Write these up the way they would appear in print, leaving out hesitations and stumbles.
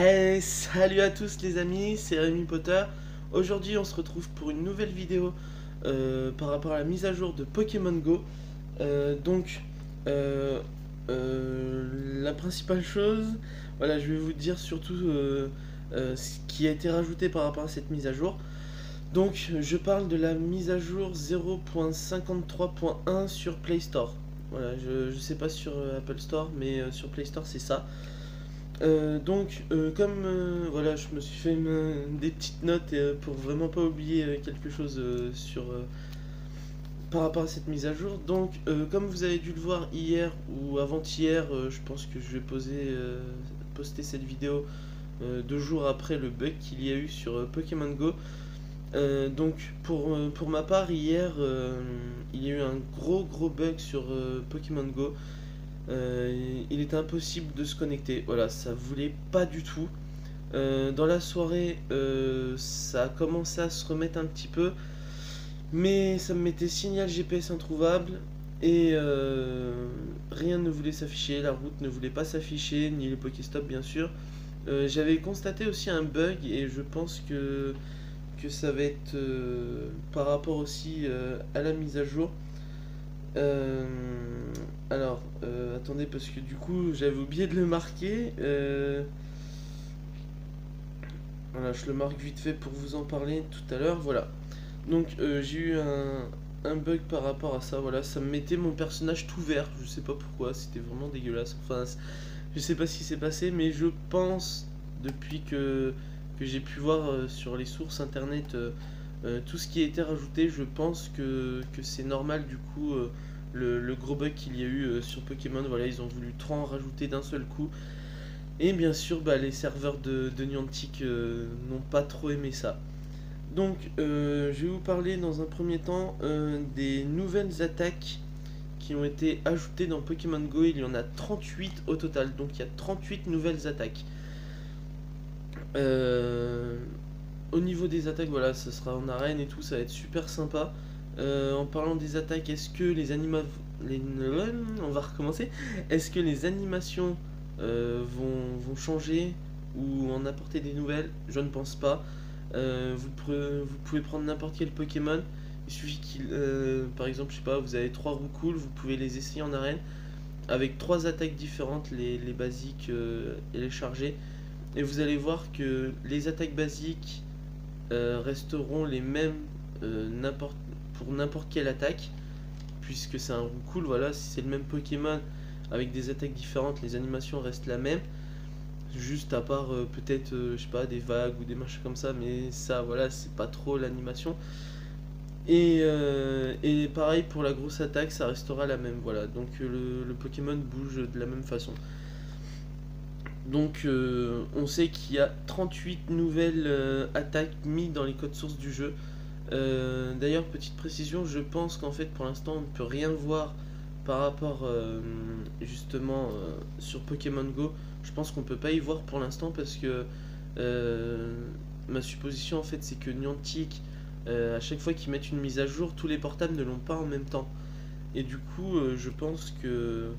Hey, salut à tous les amis, c'est Rémi Potter. Aujourd'hui on se retrouve pour une nouvelle vidéo par rapport à la mise à jour de Pokémon Go. Donc euh, la principale chose, voilà, je vais vous dire surtout ce qui a été rajouté par rapport à cette mise à jour. Donc je parle de la mise à jour 0.53.1 sur Play Store. Voilà, je sais pas sur Apple Store, mais sur Play Store c'est ça. Comme voilà, je me suis fait des petites notes pour vraiment pas oublier quelque chose par rapport à cette mise à jour. Comme vous avez dû le voir hier ou avant-hier, je pense que je vais poster cette vidéo 2 jours après le bug qu'il y a eu sur Pokémon Go. Pour ma part, hier, il y a eu un gros bug sur Pokémon Go. Il était impossible de se connecter. Voilà, ça voulait pas du tout. Dans la soirée, ça a commencé à se remettre un petit peu, mais ça me mettait signal GPS introuvable et rien ne voulait s'afficher. La route ne voulait pas s'afficher, ni les Pokéstop bien sûr. J'avais constaté aussi un bug et je pense que ça va être par rapport aussi à la mise à jour. Euh, Attendez, parce que du coup, j'avais oublié de le marquer. Voilà, je le marque vite fait pour vous en parler tout à l'heure. Voilà. J'ai eu un bug par rapport à ça. Voilà, ça me mettait mon personnage tout vert. Je sais pas pourquoi, c'était vraiment dégueulasse. Enfin, je sais pas ce qui s'est passé, mais je pense, depuis que j'ai pu voir sur les sources internet tout ce qui a été rajouté, je pense que c'est normal du coup. Le gros bug qu'il y a eu sur Pokémon, voilà, ils ont voulu trop en rajouter d'un seul coup. Et bien sûr, bah, les serveurs de Niantic n'ont pas trop aimé ça. Je vais vous parler dans un premier temps des nouvelles attaques qui ont été ajoutées dans Pokémon Go. Il y en a 38 au total, donc il y a 38 nouvelles attaques. Euh, Au niveau des attaques, voilà, ça sera en arène et tout, ça va être super sympa. En parlant des attaques, est-ce que on va recommencer. Est-ce que les animations vont changer ou en apporter des nouvelles? Je ne pense pas. Vous pouvez prendre n'importe quel Pokémon. Il suffit par exemple, je sais pas, vous avez 3 Roucoule, vous pouvez les essayer en arène avec 3 attaques différentes, les basiques et les chargées. Et vous allez voir que les attaques basiques resteront les mêmes pour n'importe quelle attaque, puisque c'est un Roucoule. Voilà, si c'est le même Pokémon avec des attaques différentes, les animations restent la même, juste à part peut-être je sais pas, des vagues ou des machins comme ça, mais ça voilà, c'est pas trop l'animation. Et pareil pour la grosse attaque, ça restera la même. Voilà, le Pokémon bouge de la même façon. On sait qu'il y a 38 nouvelles attaques mises dans les codes sources du jeu. D'ailleurs, petite précision, je pense qu'en fait pour l'instant on ne peut rien voir par rapport justement sur Pokémon Go. Je pense qu'on peut pas y voir pour l'instant parce que euh, ma supposition en fait c'est que Niantic, à chaque fois qu'ils mettent une mise à jour, tous les portables ne l'ont pas en même temps. Et du coup, je pense que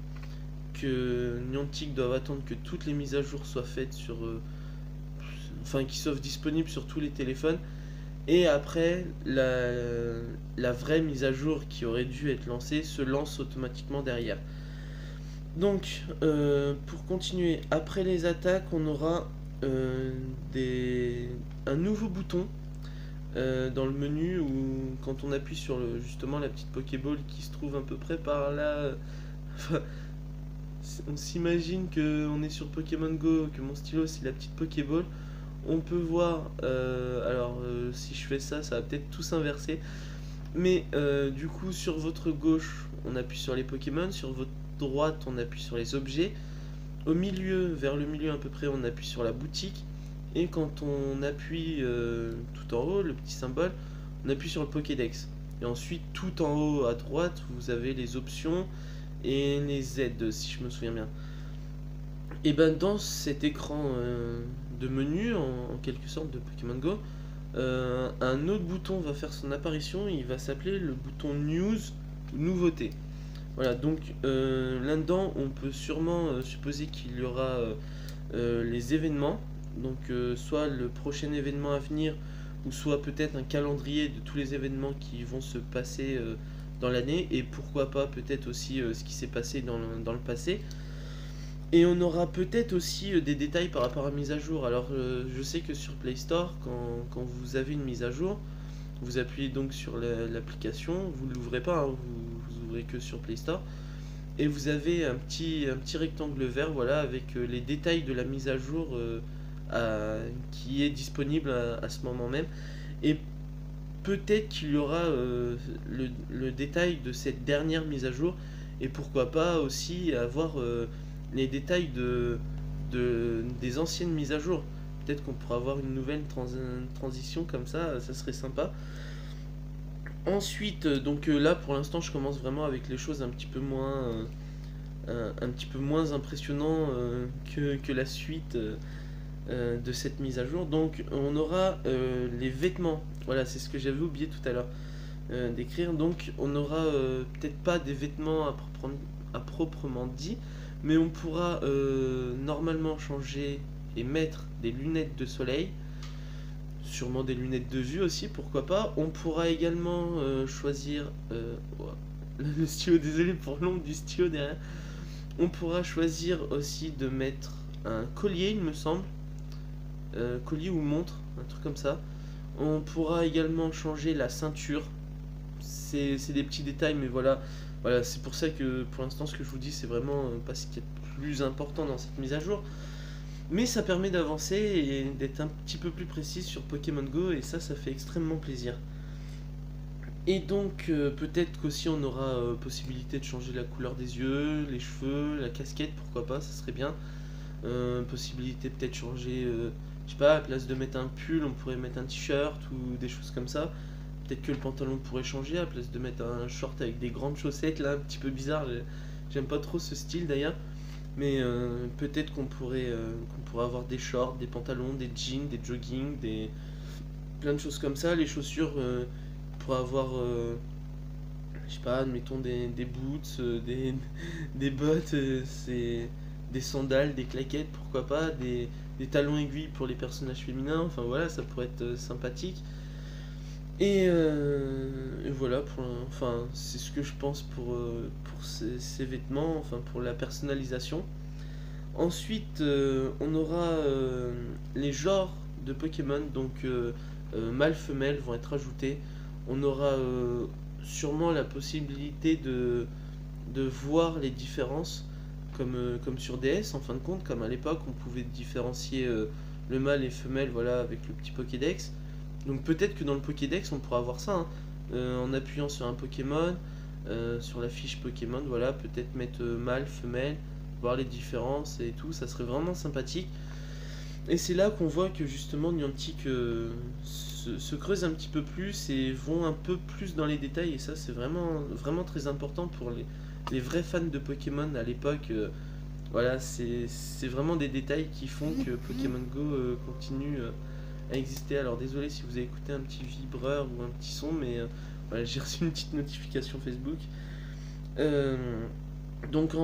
Niantic doivent attendre que toutes les mises à jour soient faites enfin, qu'ils soient disponibles sur tous les téléphones. Et après, la vraie mise à jour qui aurait dû être lancée se lance automatiquement derrière. Pour continuer, après les attaques, on aura un nouveau bouton dans le menu où, quand on appuie sur justement la petite Pokéball qui se trouve à peu près par là. On s'imagine qu'on est sur Pokémon Go, que mon stylo c'est la petite Pokéball. On peut voir, si je fais ça, ça va peut-être tout s'inverser. Mais du coup, sur votre gauche, on appuie sur les Pokémon. Sur votre droite, on appuie sur les objets. Au milieu, vers le milieu à peu près, on appuie sur la boutique. Et quand on appuie tout en haut, le petit symbole, on appuie sur le Pokédex. Et ensuite, tout en haut à droite, vous avez les options et les Z, si je me souviens bien. Et ben dans cet écran de menu, en quelque sorte, de Pokémon Go, un autre bouton va faire son apparition. Il va s'appeler le bouton News ou Nouveauté. Voilà, là-dedans, on peut sûrement supposer qu'il y aura les événements. donc soit le prochain événement à venir, ou soit peut-être un calendrier de tous les événements qui vont se passer dans l'année, et pourquoi pas peut-être aussi ce qui s'est passé dans le passé. Et on aura peut-être aussi des détails par rapport à mise à jour. Alors je sais que sur Play Store, quand vous avez une mise à jour, vous appuyez donc sur l'application, vous ne l'ouvrez pas, hein, vous ouvrez que sur Play Store, et vous avez un petit rectangle vert, voilà, avec les détails de la mise à jour qui est disponible à ce moment même. Et peut-être qu'il y aura le détail de cette dernière mise à jour, et pourquoi pas aussi avoir les détails des anciennes mises à jour. Peut-être qu'on pourra avoir une nouvelle transition comme ça serait sympa. Ensuite, donc là pour l'instant je commence vraiment avec les choses un petit peu moins impressionnant que la suite de cette mise à jour. Donc on aura les vêtements, voilà, c'est ce que j'avais oublié tout à l'heure d'écrire. Donc on aura peut-être pas des vêtements à proprement dit, mais on pourra normalement changer et mettre des lunettes de soleil, sûrement des lunettes de vue aussi, pourquoi pas. On pourra également choisir ouah, le stylo, désolé pour l'ombre du stylo derrière. On pourra choisir aussi de mettre un collier, il me semble, collier ou montre, un truc comme ça. On pourra également changer la ceinture. C'est des petits détails, mais voilà, voilà, c'est pour ça que pour l'instant ce que je vous dis c'est vraiment pas ce qui est le plus important dans cette mise à jour. Mais ça permet d'avancer et d'être un petit peu plus précis sur Pokémon Go, et ça fait extrêmement plaisir. Et donc peut-être qu'aussi on aura possibilité de changer la couleur des yeux, les cheveux, la casquette, pourquoi pas, ça serait bien. Possibilité peut-être changer, je sais pas, à la place de mettre un pull, on pourrait mettre un t-shirt ou des choses comme ça. Peut-être que le pantalon pourrait changer, à la place de mettre un short avec des grandes chaussettes, là, un petit peu bizarre. J'aime pas trop ce style d'ailleurs. Mais peut-être qu'on pourrait avoir des shorts, des pantalons, des jeans, des jogging, plein de choses comme ça. Les chaussures, on pourrait avoir, je sais pas, admettons des boots, des bottes, des sandales, des claquettes, pourquoi pas, des talons aiguilles pour les personnages féminins. Enfin voilà, ça pourrait être sympathique. Et voilà, enfin, c'est ce que je pense pour ces vêtements, enfin pour la personnalisation. Ensuite, on aura les genres de Pokémon, donc mâle, femelle vont être ajoutés. On aura sûrement la possibilité de voir les différences, comme sur DS en fin de compte, comme à l'époque on pouvait différencier le mâle et femelle, voilà, avec le petit Pokédex. Donc peut-être que dans le Pokédex on pourra avoir ça, hein. En appuyant sur un Pokémon, sur la fiche Pokémon, voilà, peut-être mettre mâle, femelle, voir les différences et tout, ça serait vraiment sympathique. Et c'est là qu'on voit que justement Niantic se creuse un petit peu plus et vont un peu plus dans les détails, et ça c'est vraiment, vraiment très important pour les vrais fans de Pokémon à l'époque. Voilà, c'est vraiment des détails qui font que Pokémon Go continue à exister. Alors désolé si vous avez écouté un petit vibreur ou un petit son, mais voilà, j'ai reçu une petite notification Facebook. Euh, donc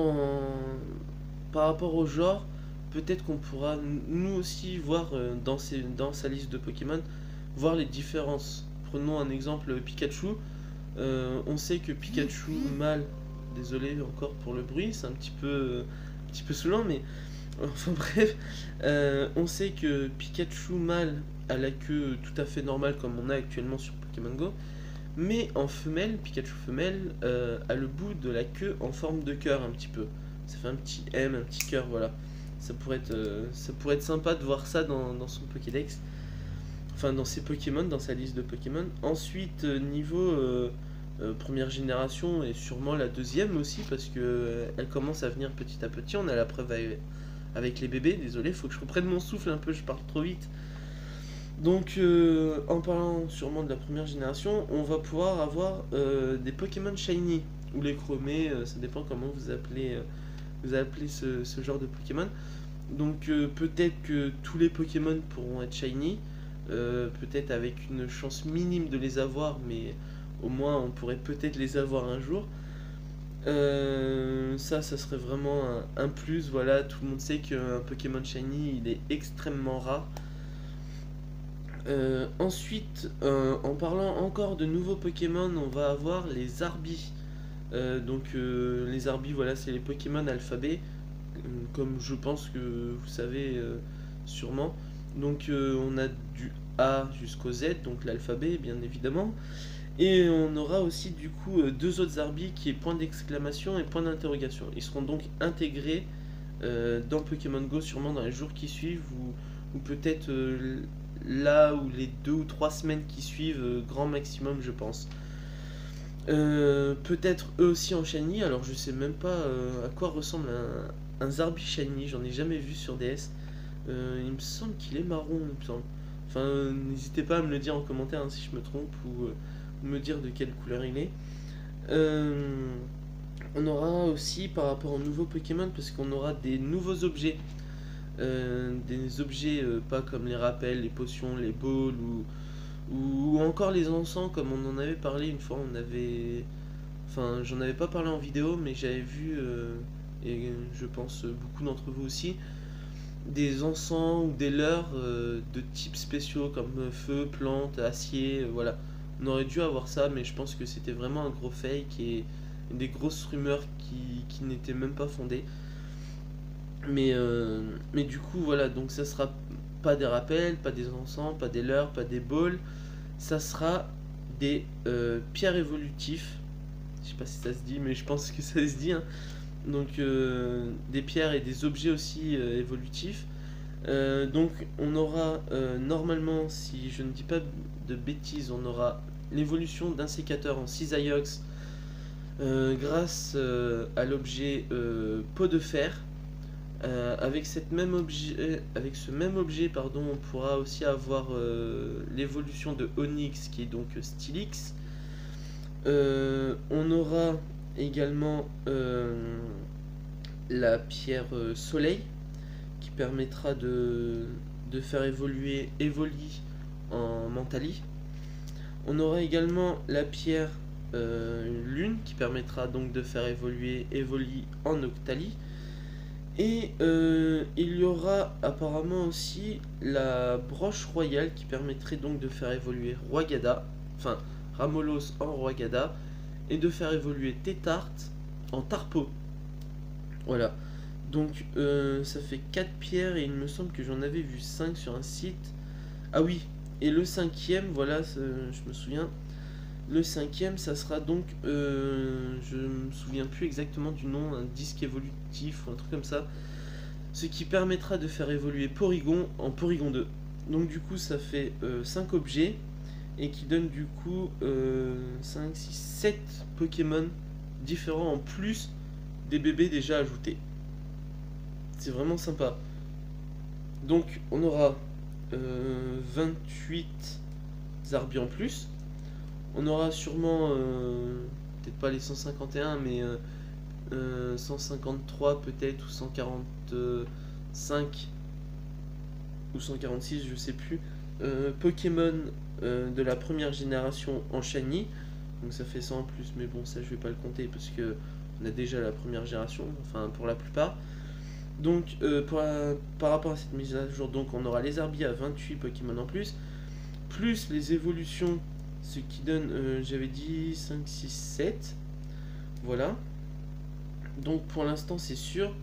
par rapport au genre, peut-être qu'on pourra nous aussi voir dans sa liste de Pokémon, voir les différences. Prenons un exemple, Pikachu. On sait que Pikachu mâle, désolé encore pour le bruit, c'est un petit peu saoulant, mais enfin bref, on sait que Pikachu mâle a la queue tout à fait normale comme on a actuellement sur Pokémon Go, mais en femelle, Pikachu femelle a le bout de la queue en forme de cœur un petit peu. Ça fait un petit M, un petit cœur, voilà. Ça pourrait être sympa de voir ça dans son Pokédex. Enfin, dans ses Pokémon, dans sa liste de Pokémon. Ensuite, niveau première génération, et sûrement la deuxième aussi, parce que elle commence à venir petit à petit. On a la preuve avec les bébés. Désolé, faut que je reprenne mon souffle un peu, je parle trop vite. Donc, en parlant sûrement de la première génération, on va pouvoir avoir des Pokémon Shiny, ou les chromés, ça dépend comment vous appelez ce genre de Pokémon. Donc, peut-être que tous les Pokémon pourront être Shiny, peut-être avec une chance minime de les avoir, mais au moins on pourrait peut-être les avoir un jour. Ça serait vraiment un plus. Voilà, tout le monde sait qu'un Pokémon Shiny, il est extrêmement rare. Ensuite, en parlant encore de nouveaux Pokémon, on va avoir les Arbis. Les Arbis, voilà, c'est les Pokémon alphabet, comme je pense que vous savez sûrement. On a du A jusqu'au Z, donc l'alphabet, bien évidemment. Et on aura aussi du coup deux autres Arbis qui est point d'exclamation et point d'interrogation. Ils seront donc intégrés dans Pokémon Go sûrement dans les jours qui suivent ou peut-être là ou les 2 ou 3 semaines qui suivent, grand maximum je pense. Peut-être eux aussi en shiny, alors je sais même pas à quoi ressemble un Zarbi shiny, j'en ai jamais vu sur DS. Il me semble qu'il est marron, il me semble. Enfin, n'hésitez pas à me le dire en commentaire hein, si je me trompe ou me dire de quelle couleur il est. On aura aussi par rapport aux nouveaux Pokémon, parce qu'on aura des nouveaux objets. Des objets pas comme les rappels, les potions, les balls ou encore les encens comme on en avait parlé une fois. Enfin, j'en avais pas parlé en vidéo, mais j'avais vu, et je pense beaucoup d'entre vous aussi, des encens ou des leurres de types spéciaux comme feu, plante, acier, voilà. On aurait dû avoir ça, mais je pense que c'était vraiment un gros fake et des grosses rumeurs qui n'étaient même pas fondées. Mais du coup, voilà, donc ça sera pas des rappels, pas des encens, pas des leurres, pas des balls. Ça sera des pierres évolutifs. Je sais pas si ça se dit, mais je pense que ça se dit. Hein. Des pierres et des objets aussi évolutifs. On aura normalement, si je ne dis pas de bêtises, on aura l'évolution d'un sécateur en Cisaillux grâce à l'objet pot de fer. Avec ce même objet, pardon, on pourra aussi avoir l'évolution de Onyx qui est donc Stylix. On aura également la pierre soleil qui permettra de faire évoluer Evoli en Mentali. On aura également la pierre lune qui permettra donc de faire évoluer Evoli en Octali. Et il y aura apparemment aussi la broche royale qui permettrait donc de faire évoluer Roigada, enfin Ramolos en Roigada, et de faire évoluer Tétart en Tarpo. Voilà. Donc ça fait 4 pierres et il me semble que j'en avais vu 5 sur un site. Ah oui, et le cinquième, voilà, je me souviens. Le cinquième, ça sera donc, je me souviens plus exactement du nom, un disque évolutif ou un truc comme ça. Ce qui permettra de faire évoluer Porygon en Porygon 2. Donc du coup, ça fait 5 objets et qui donne du coup 5, 6, 7 Pokémon différents en plus des bébés déjà ajoutés. C'est vraiment sympa. Donc on aura 28 Zarbi en plus. On aura sûrement, peut-être pas les 151, mais 153 peut-être, ou 145, ou 146, je sais plus, Pokémon de la première génération en shiny. Donc ça fait 100 en plus, mais bon, ça je vais pas le compter parce que on a déjà la première génération, enfin pour la plupart. Donc par rapport à cette mise à jour, donc on aura les Arbi à 28 Pokémon en plus les évolutions. Ce qui donne, j'avais dit 5, 6, 7. Voilà. Donc pour l'instant c'est sûr.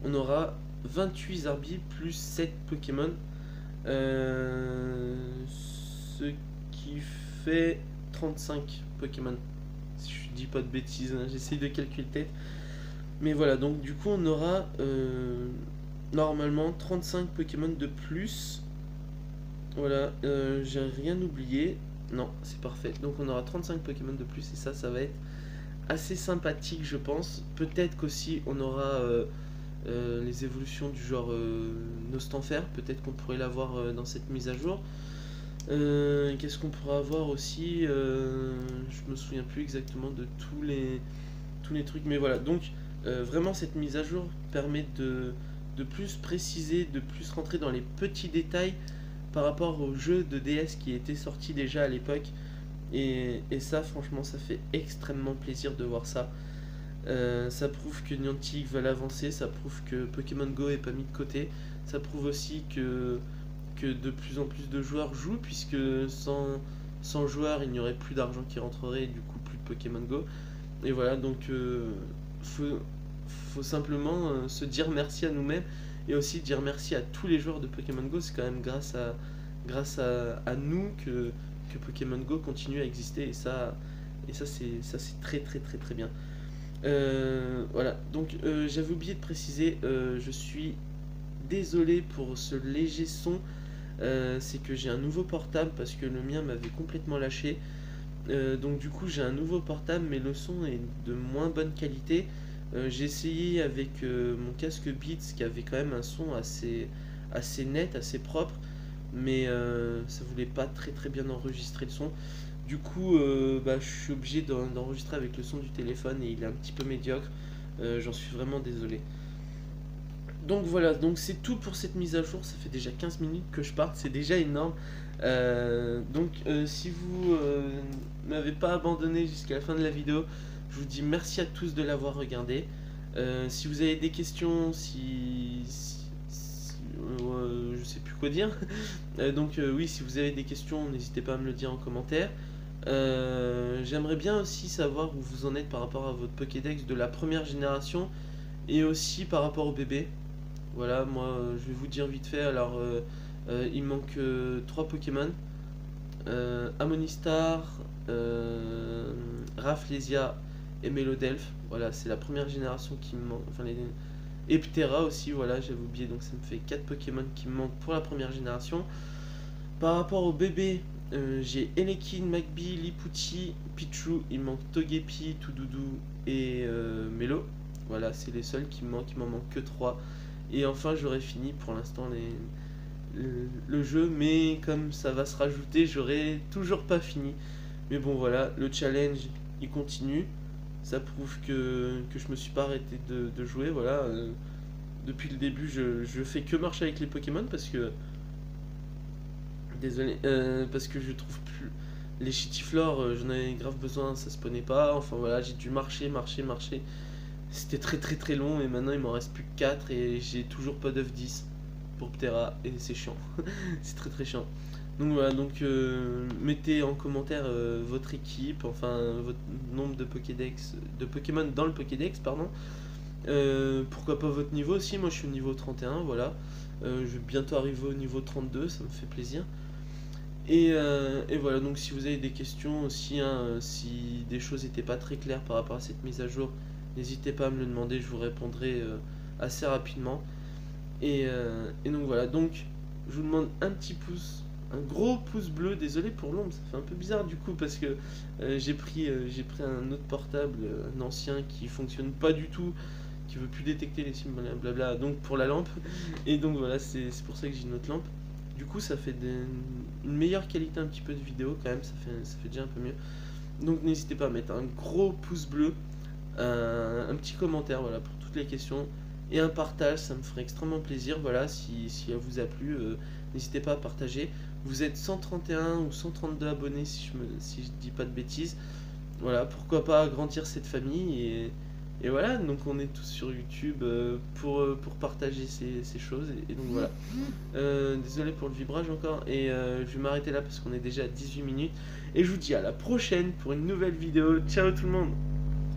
On aura 28 Zarbi plus 7 Pokémon. Ce qui fait 35 Pokémon. Si je dis pas de bêtises, hein, j'essaye de calculer tête. Mais voilà, donc du coup on aura normalement 35 Pokémon de plus. Voilà, j'ai rien oublié. Non, c'est parfait. Donc on aura 35 Pokémon de plus et ça va être assez sympathique je pense. Peut-être qu'aussi on aura les évolutions du genre Nostanfer. Peut-être qu'on pourrait l'avoir dans cette mise à jour. Qu'est-ce qu'on pourra avoir aussi je me souviens plus exactement de tous les trucs. Mais voilà, donc vraiment cette mise à jour permet de plus préciser, de plus rentrer dans les petits détails par rapport au jeu de DS qui était sorti déjà à l'époque. Et ça franchement ça fait extrêmement plaisir de voir ça. Ça prouve que Niantic veulent avancer, ça prouve que Pokémon Go est pas mis de côté, ça prouve aussi que de plus en plus de joueurs jouent, puisque sans joueurs, il n'y aurait plus d'argent qui rentrerait et du coup plus de Pokémon Go. Et voilà, donc faut simplement se dire merci à nous-mêmes et aussi dire merci à tous les joueurs de Pokémon Go. C'est quand même grâce à nous que Pokémon Go continue à exister, et ça c'est très très très très bien. Voilà, donc j'avais oublié de préciser, je suis désolé pour ce léger son. C'est que j'ai un nouveau portable parce que le mien m'avait complètement lâché. Donc du coup j'ai un nouveau portable, mais le son est de moins bonne qualité. J'ai essayé avec mon casque Beats qui avait quand même un son assez net, assez propre, mais ça voulait pas très très bien enregistrer le son. Du coup je suis obligé d'enregistrer avec le son du téléphone et il est un petit peu médiocre. J'en suis vraiment désolé. Donc voilà, donc c'est tout pour cette mise à jour. Ça fait déjà 15 minutes que je parte, c'est déjà énorme. Si vous m'avez pas abandonné jusqu'à la fin de la vidéo, je vous dis merci à tous de l'avoir regardé. Si vous avez des questions, je sais plus quoi dire. Oui, si vous avez des questions, n'hésitez pas à me le dire en commentaire. J'aimerais bien aussi savoir où vous en êtes par rapport à votre Pokédex de la première génération et aussi par rapport au bébé. Voilà, moi je vais vous dire vite fait. Alors, il me manque 3 Pokémon, Amonistar, Rafflesia et Melodelph. Voilà, c'est la première génération qui me manque. Enfin, et Ptera aussi, voilà, j'avais oublié. Donc, ça me fait 4 Pokémon qui me manquent pour la première génération. Par rapport au bébé, j'ai Elekid, Magby, Liputi, Pichu. Il me manque Togepi, Toudoudou et Melo. Voilà, c'est les seuls qui me manquent. Il m'en manque que 3. Et enfin, j'aurai fini pour l'instant le jeu, mais comme ça va se rajouter, j'aurai toujours pas fini. Mais bon, voilà, le challenge il continue. Ça prouve que je me suis pas arrêté de jouer. Voilà, depuis le début, je fais que marcher avec les Pokémon parce que. Désolé, parce que je trouve plus. Les Chitiflores, j'en avais grave besoin, ça spawnait pas. Enfin voilà, j'ai dû marcher. C'était très très très long et maintenant il m'en reste plus que 4 et j'ai toujours pas d'œuf 10 pour Ptera et c'est chiant. C'est très très chiant. Donc voilà, donc mettez en commentaire votre équipe, enfin votre nombre de Pokédex, de Pokémon dans le Pokédex, pardon. Pourquoi pas votre niveau aussi, moi je suis au niveau 31, voilà. Je vais bientôt arriver au niveau 32, ça me fait plaisir. Et voilà, donc si vous avez des questions aussi, hein, si des choses n'étaient pas très claires par rapport à cette mise à jour, n'hésitez pas à me le demander, je vous répondrai assez rapidement. Et donc voilà, donc je vous demande un petit pouce, un gros pouce bleu. Désolé pour l'ombre, ça fait un peu bizarre du coup parce que j'ai pris un autre portable, un ancien qui fonctionne pas du tout, qui veut plus détecter les signes, blablabla, donc pour la lampe. Et donc voilà, c'est pour ça que j'ai une autre lampe. Du coup ça fait une meilleure qualité un petit peu de vidéo quand même, ça fait déjà un peu mieux. Donc n'hésitez pas à mettre un gros pouce bleu, un petit commentaire, voilà, pour toutes les questions, et un partage, ça me ferait extrêmement plaisir. Voilà, si elle vous a plu, n'hésitez pas à partager. Vous êtes 131 ou 132 abonnés si je dis pas de bêtises. Voilà, pourquoi pas agrandir cette famille, et voilà, donc on est tous sur YouTube pour partager ces choses, et donc voilà. Désolé pour le vibrage encore, et je vais m'arrêter là parce qu'on est déjà à 18 minutes, et je vous dis à la prochaine pour une nouvelle vidéo. Ciao tout le monde!